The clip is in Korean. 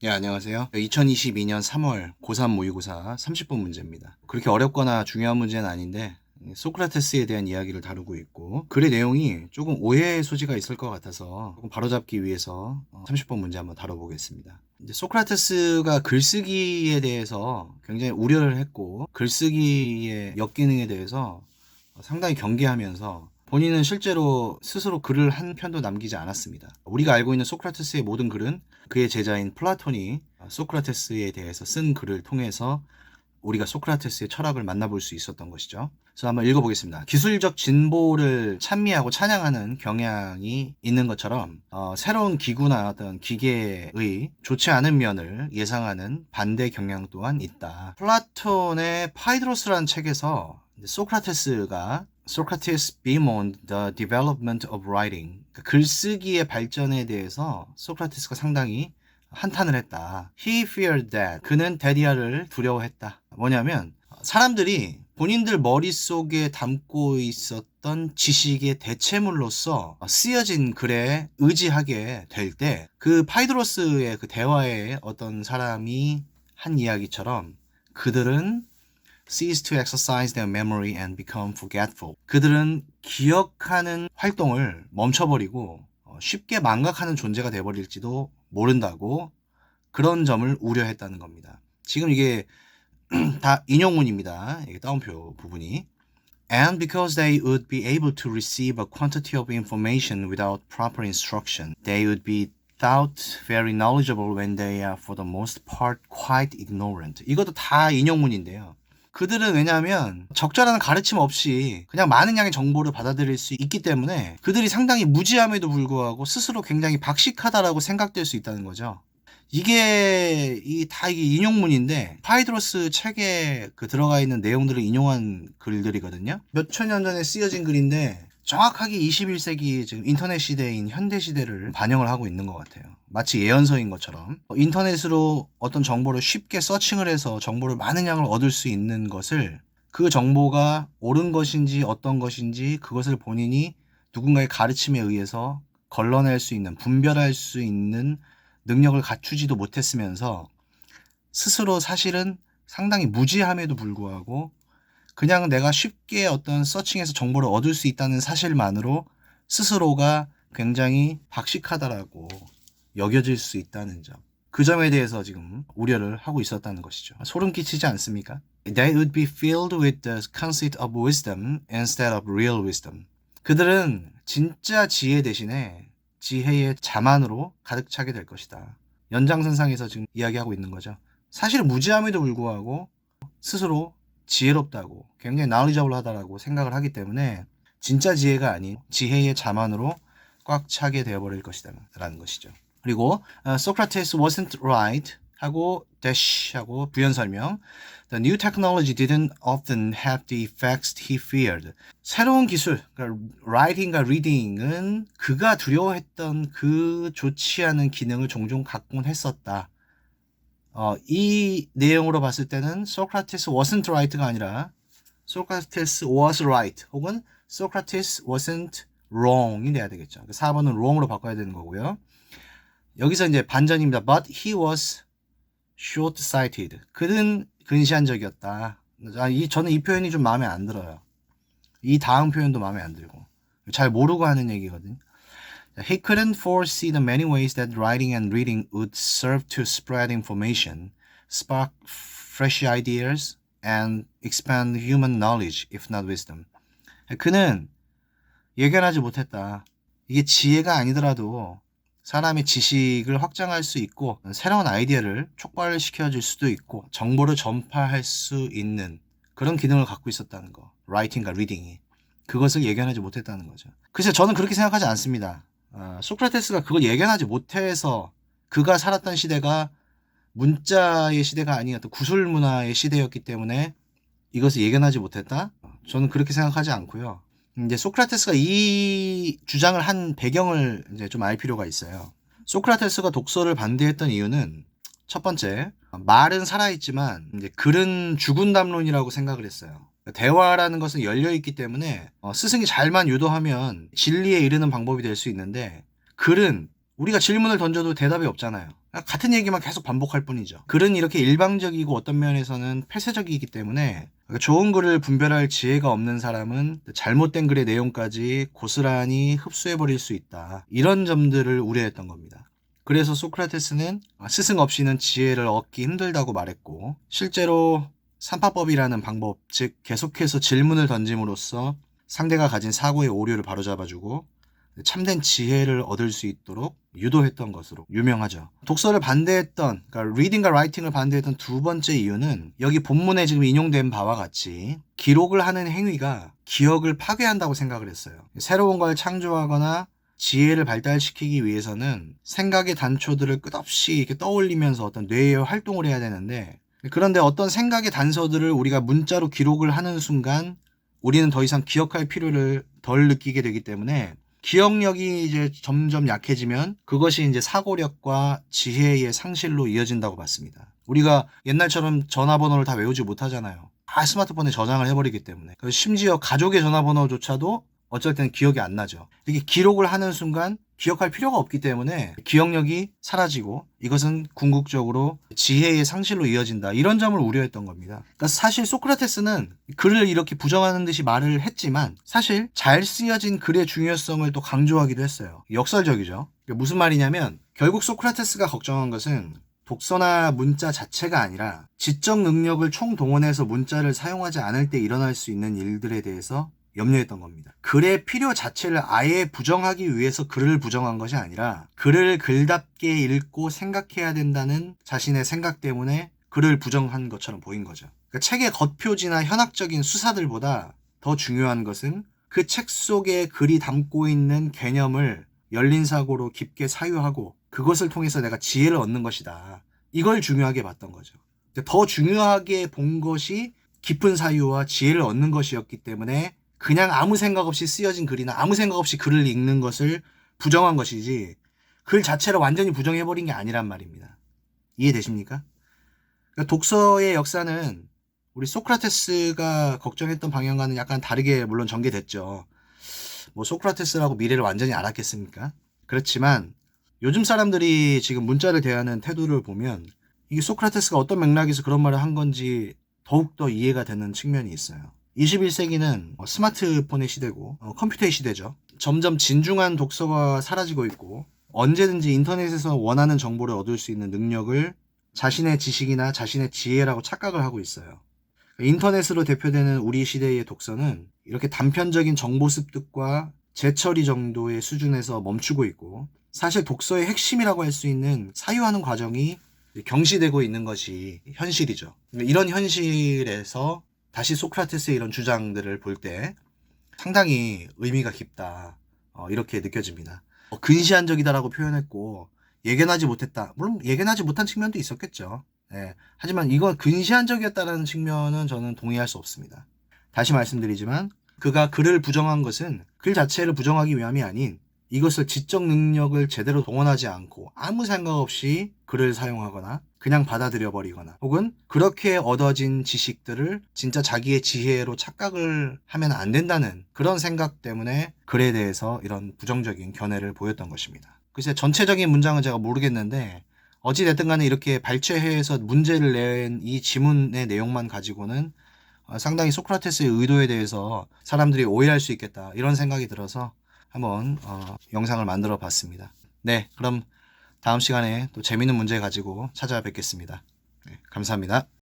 네, 안녕하세요. 2022년 3월 고3 모의고사 30분 문제입니다. 그렇게 어렵거나 중요한 문제는 아닌데 소크라테스에 대한 이야기를 다루고 있고 글의 내용이 조금 오해의 소지가 있을 것 같아서 조금 바로잡기 위해서 30분 문제 한번 다뤄보겠습니다. 이제 소크라테스가 글쓰기에 대해서 굉장히 우려를 했고 글쓰기의 역기능에 대해서 상당히 경계하면서 본인은 실제로 스스로 글을 한 편도 남기지 않았습니다. 우리가 알고 있는 소크라테스의 모든 글은 그의 제자인 플라톤이 소크라테스에 대해서 쓴 글을 통해서 우리가 소크라테스의 철학을 만나볼 수 있었던 것이죠. 그래서 한번 읽어보겠습니다. 기술적 진보를 찬미하고 찬양하는 경향이 있는 것처럼 새로운 기구나 어떤 기계의 좋지 않은 면을 예상하는 반대 경향 또한 있다. 플라톤의 파이드로스라는 책에서 소크라테스가 Socrates bemoaned the development of writing. 그러니까 글쓰기의 발전에 대해서 소크라테스가 상당히 한탄을 했다. He feared that. 그는 데디아를 두려워했다. 뭐냐면 사람들이 본인들 머릿속에 담고 있었던 지식의 대체물로서 쓰여진 글에 의지하게 될 때 그 파이드로스의 그 대화에 어떤 사람이 한 이야기처럼 그들은 cease to exercise their memory and become forgetful. 그들은 기억하는 활동을 멈춰버리고 쉽게 망각하는 존재가 되어버릴지도 모른다고 그런 점을 우려했다는 겁니다. 지금 이게 다 인용문입니다. 이게 따옴표 부분이. And because they would be able to receive a quantity of information without proper instruction, they would be thought very knowledgeable when they are for the most part quite ignorant. 이것도 다 인용문인데요. 그들은 왜냐하면 적절한 가르침 없이 그냥 많은 양의 정보를 받아들일 수 있기 때문에 그들이 상당히 무지함에도 불구하고 스스로 굉장히 박식하다라고 생각될 수 있다는 거죠. 이게 인용문인데 파이드로스 책에 들어가 있는 내용들을 인용한 글들이거든요. 몇천 년 전에 쓰여진 글인데 정확하게 21세기 지금 인터넷 시대인 현대 시대를 반영을 하고 있는 것 같아요. 마치 예언서인 것처럼 인터넷으로 어떤 정보를 쉽게 서칭을 해서 정보를 많은 양을 얻을 수 있는 것을 그 정보가 옳은 것인지 어떤 것인지 그것을 본인이 누군가의 가르침에 의해서 걸러낼 수 있는, 분별할 수 있는 능력을 갖추지도 못했으면서 스스로 사실은 상당히 무지함에도 불구하고 그냥 내가 쉽게 어떤 서칭에서 정보를 얻을 수 있다는 사실만으로 스스로가 굉장히 박식하다라고 여겨질 수 있다는 점. 그 점에 대해서 지금 우려를 하고 있었다는 것이죠. 소름 끼치지 않습니까? They would be filled with the conceit of wisdom instead of real wisdom. 그들은 진짜 지혜 대신에 지혜의 자만으로 가득 차게 될 것이다. 연장선상에서 지금 이야기하고 있는 거죠. 사실 무지함에도 불구하고 스스로 지혜롭다고 굉장히 knowledgeable하다라고 생각을 하기 때문에 진짜 지혜가 아닌 지혜의 자만으로 꽉 차게 되어버릴 것이다 라는 것이죠. 그리고 Socrates wasn't right 하고 dash 하고 부연 설명. The new technology didn't often have the effects he feared. 새로운 기술, 그러니까 writing과 reading은 그가 두려워했던 그 좋지 않은 기능을 종종 갖곤 했었다. 이 내용으로 봤을 때는 Socrates wasn't right가 아니라 Socrates was right 혹은 Socrates wasn't wrong이 돼야 되겠죠. 4번은 wrong으로 바꿔야 되는 거고요. 여기서 이제 반전입니다. But he was short-sighted. 그는 근시안적이었다. 저는 이 표현이 좀 마음에 안 들어요. 이 다음 표현도 마음에 안 들고. 잘 모르고 하는 얘기거든요. He couldn't foresee the many ways that writing and reading would serve to spread information, spark fresh ideas, and expand human knowledge, if not wisdom. 그는 예견하지 못했다. 이게 지혜가 아니더라도 사람의 지식을 확장할 수 있고 새로운 아이디어를 촉발시켜줄 수도 있고 정보를 전파할 수 있는 그런 기능을 갖고 있었다는 거. 라이팅과 리딩이. 그것을 예견하지 못했다는 거죠. 글쎄 저는 그렇게 생각하지 않습니다. 소크라테스가 그걸 예견하지 못해서 그가 살았던 시대가 문자의 시대가 아닌 어떤 구술 문화의 시대였기 때문에 이것을 예견하지 못했다? 저는 그렇게 생각하지 않고요. 이제 소크라테스가 이 주장을 한 배경을 이제 좀 알 필요가 있어요. 소크라테스가 독서를 반대했던 이유는 첫 번째, 말은 살아있지만 이제 글은 죽은 담론이라고 생각을 했어요. 대화라는 것은 열려있기 때문에 스승이 잘만 유도하면 진리에 이르는 방법이 될 수 있는데 글은 우리가 질문을 던져도 대답이 없잖아요. 같은 얘기만 계속 반복할 뿐이죠. 글은 이렇게 일방적이고 어떤 면에서는 폐쇄적이기 때문에 좋은 글을 분별할 지혜가 없는 사람은 잘못된 글의 내용까지 고스란히 흡수해버릴 수 있다. 이런 점들을 우려했던 겁니다. 그래서 소크라테스는 스승 없이는 지혜를 얻기 힘들다고 말했고, 실제로 삼파법이라는 방법, 즉 계속해서 질문을 던짐으로써 상대가 가진 사고의 오류를 바로잡아주고 참된 지혜를 얻을 수 있도록 유도했던 것으로 유명하죠. 독서를 반대했던, 그러니까 리딩과 라이팅을 반대했던 두 번째 이유는 여기 본문에 지금 인용된 바와 같이 기록을 하는 행위가 기억을 파괴한다고 생각을 했어요. 새로운 걸 창조하거나 지혜를 발달시키기 위해서는 생각의 단초들을 끝없이 이렇게 떠올리면서 어떤 뇌의 활동을 해야 되는데, 그런데 어떤 생각의 단서들을 우리가 문자로 기록을 하는 순간 우리는 더 이상 기억할 필요를 덜 느끼게 되기 때문에 기억력이 이제 점점 약해지면 그것이 이제 사고력과 지혜의 상실로 이어진다고 봤습니다. 우리가 옛날처럼 전화번호를 다 외우지 못하잖아요. 다 스마트폰에 저장을 해버리기 때문에. 심지어 가족의 전화번호조차도 어쩔 때는 기억이 안 나죠. 이렇게 기록을 하는 순간 기억할 필요가 없기 때문에 기억력이 사라지고 이것은 궁극적으로 지혜의 상실로 이어진다. 이런 점을 우려했던 겁니다. 그러니까 사실 소크라테스는 글을 이렇게 부정하는 듯이 말을 했지만 사실 잘 쓰여진 글의 중요성을 또 강조하기도 했어요. 역설적이죠. 무슨 말이냐면 결국 소크라테스가 걱정한 것은 독서나 문자 자체가 아니라 지적 능력을 총동원해서 문자를 사용하지 않을 때 일어날 수 있는 일들에 대해서 염려했던 겁니다. 글의 필요 자체를 아예 부정하기 위해서 글을 부정한 것이 아니라 글을 글답게 읽고 생각해야 된다는 자신의 생각 때문에 글을 부정한 것처럼 보인 거죠. 그러니까 책의 겉표지나 현학적인 수사들보다 더 중요한 것은 그 책 속에 글이 담고 있는 개념을 열린 사고로 깊게 사유하고 그것을 통해서 내가 지혜를 얻는 것이다. 이걸 중요하게 봤던 거죠. 더 중요하게 본 것이 깊은 사유와 지혜를 얻는 것이었기 때문에 그냥 아무 생각 없이 쓰여진 글이나 아무 생각 없이 글을 읽는 것을 부정한 것이지 글 자체를 완전히 부정해버린 게 아니란 말입니다. 이해되십니까? 그러니까 독서의 역사는 우리 소크라테스가 걱정했던 방향과는 약간 다르게 물론 전개됐죠. 뭐 소크라테스라고 미래를 완전히 알았겠습니까? 그렇지만 요즘 사람들이 지금 문자를 대하는 태도를 보면 이게 소크라테스가 어떤 맥락에서 그런 말을 한 건지 더욱더 이해가 되는 측면이 있어요. 21세기는 스마트폰의 시대고 컴퓨터의 시대죠. 점점 진중한 독서가 사라지고 있고 언제든지 인터넷에서 원하는 정보를 얻을 수 있는 능력을 자신의 지식이나 자신의 지혜라고 착각을 하고 있어요. 인터넷으로 대표되는 우리 시대의 독서는 이렇게 단편적인 정보 습득과 재처리 정도의 수준에서 멈추고 있고 사실 독서의 핵심이라고 할 수 있는 사유하는 과정이 경시되고 있는 것이 현실이죠. 이런 현실에서 다시 소크라테스의 이런 주장들을 볼 때 상당히 의미가 깊다. 이렇게 느껴집니다. 근시안적이다라고 표현했고 예견하지 못했다. 물론 예견하지 못한 측면도 있었겠죠. 네. 하지만 이건 근시안적이었다는 측면은 저는 동의할 수 없습니다. 다시 말씀드리지만 그가 글을 부정한 것은 글 자체를 부정하기 위함이 아닌 이것을 지적 능력을 제대로 동원하지 않고 아무 생각 없이 글을 사용하거나 그냥 받아들여 버리거나 혹은 그렇게 얻어진 지식들을 진짜 자기의 지혜로 착각을 하면 안 된다는 그런 생각 때문에 글에 대해서 이런 부정적인 견해를 보였던 것입니다. 글쎄 전체적인 문장은 제가 모르겠는데 어찌됐든 간에 이렇게 발췌해서 문제를 낸 이 지문의 내용만 가지고는 상당히 소크라테스의 의도에 대해서 사람들이 오해할 수 있겠다 이런 생각이 들어서 한번 영상을 만들어 봤습니다. 네, 그럼 다음 시간에 또 재밌는 문제 가지고 찾아뵙겠습니다. 네, 감사합니다.